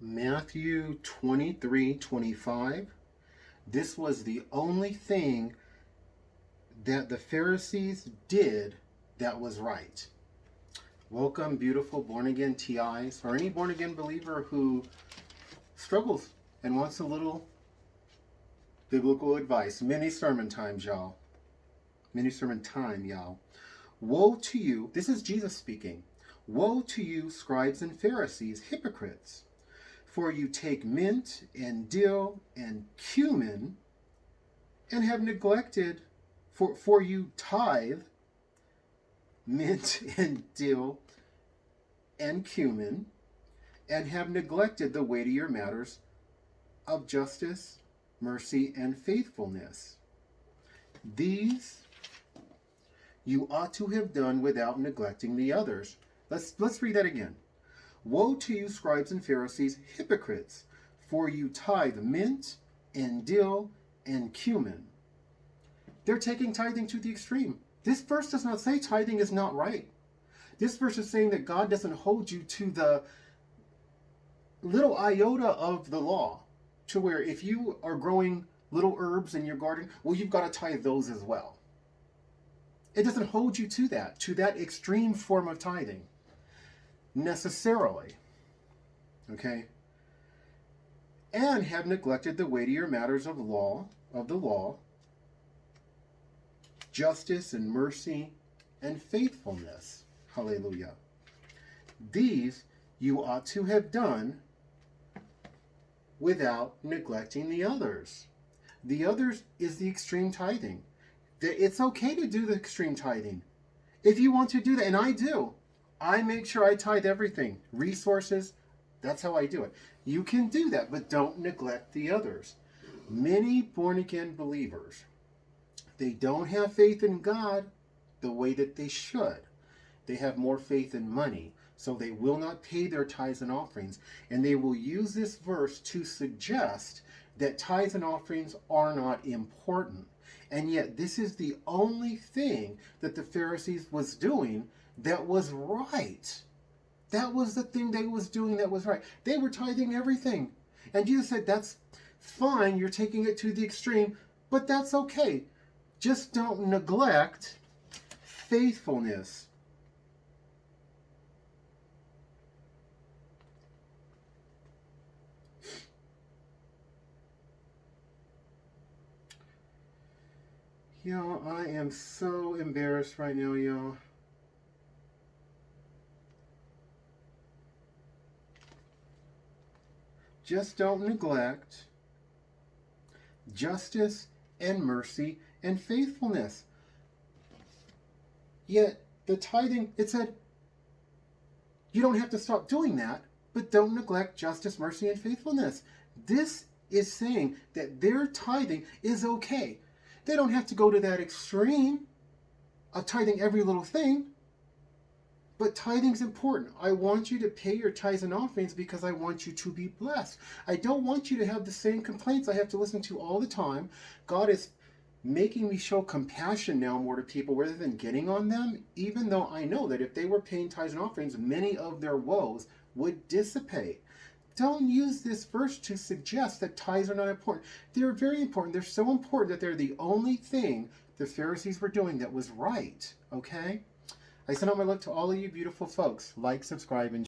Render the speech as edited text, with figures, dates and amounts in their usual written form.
Matthew 23:25. This was the only thing that the Pharisees did that was right. Welcome, beautiful born-again TIs, or any born-again believer who struggles and wants a little biblical advice. Mini sermon time, y'all. Mini sermon time, y'all. Woe to you, this is Jesus speaking. Woe to you, scribes and Pharisees, hypocrites! For you take mint and dill and cumin and have neglected, for you tithe mint and dill and cumin and have neglected the weightier matters of justice, mercy, and faithfulness. These you ought to have done without neglecting the others. Let's read that again. Woe to you, scribes and Pharisees, hypocrites, for you tithe mint and dill and cumin. They're taking tithing to the extreme. This verse does not say tithing is not right. This verse is saying that God doesn't hold you to the little iota of the law, to where if you are growing little herbs in your garden, well, you've got to tithe those as well. It doesn't hold you to that extreme form of tithing necessarily. Okay? And have neglected the weightier matters of the law, justice and mercy and faithfulness. Hallelujah. These you ought to have done without neglecting the others. The others is the extreme tithing. It's okay to do the extreme tithing. If you want to do that, and I do, I make sure I tithe everything. Resources, that's how I do it. You can do that, but don't neglect the others. Many born-again believers, they don't have faith in God the way that they should. They have more faith in money, so they will not pay their tithes and offerings, and they will use this verse to suggest that tithes and offerings are not important. And yet this is the only thing that the Pharisees was doing that was right. That was the thing they was doing that was right. They were tithing everything. And Jesus said, that's fine, you're taking it to the extreme, but that's okay. Just don't neglect faithfulness. Y'all, I am so embarrassed right now, y'all. Just don't neglect justice and mercy and faithfulness. Yet the tithing, it said, you don't have to stop doing that, but don't neglect justice, mercy, and faithfulness. This is saying that their tithing is okay. They don't have to go to that extreme of tithing every little thing. But tithing's important. I want you to pay your tithes and offerings because I want you to be blessed. I don't want you to have the same complaints I have to listen to all the time. God is making me show compassion now more to people rather than getting on them, even though I know that if they were paying tithes and offerings, many of their woes would dissipate. Don't use this verse to suggest that tithes are not important. They're very important. They're so important that they're the only thing the Pharisees were doing that was right. Okay? I send out my love to all of you beautiful folks. Like, subscribe, and